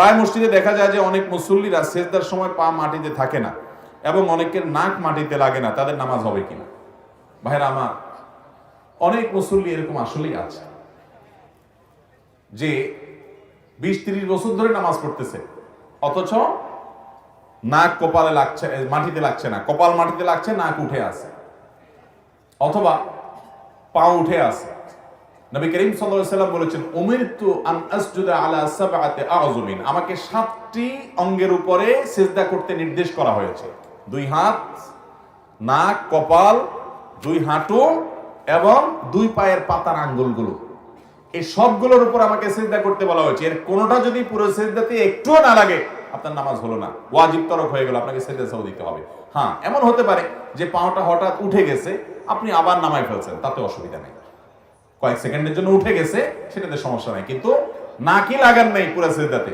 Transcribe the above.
প্রায় মসজিদে দেখা যায় যে অনেক মুসল্লিরা সেজদার সময় পা মাটিতে থাকে না এবং অনেকের নাক মাটিতে লাগে না, তাদের নামাজ হবে কিনা? ভাইরা আমার, অনেক মুসল্লি এরকম আসলেই আছে যে 20-30 বছর ধরে নামাজ পড়তেছে, অথচ নাক কপালে লাগছে, মাটিতে লাগছে না, কপাল মাটিতে লাগছে, নাক উঠে আছে অথবা পা উঠে আছে। নবী করিম সাল্লাল্লাহু আলাইহি ওয়াসাল্লাম বলেছেন, উমিরতু আন আসজুদা আলা সাবআতি আযমিন, আমাকে 7টি অঙ্গের উপরে সিজদা করতে নির্দেশ করা হয়েছে। 2 হাত, নাক, কপাল, 2 হাঁটু এবং 2 পায়ের পাতার আঙ্গুলগুলো, এই সবগুলোর উপর আমাকে সিজদা করতে বলা হয়েছে। এর কোনোটা যদি পুরো সিজদাতে একটুও না লাগে, আপনার নামাজ হলো না, ওয়াজিব তরক হয়ে গেল, আপনাকে সিজদা সাও দিতে হবে। হ্যাঁ, এমন হতে পারে যে পাওটা হঠাৎ উঠে গেছে, আপনি আবার নামায় ফেলছেন, তাতে অসুবিধা নেই, কয়েক সেকেন্ডের জন্য উঠে গেছে, সেটাতে সমস্যা নাই, কিন্তু নাকি লাগান নাই পুরো সিজদাতে।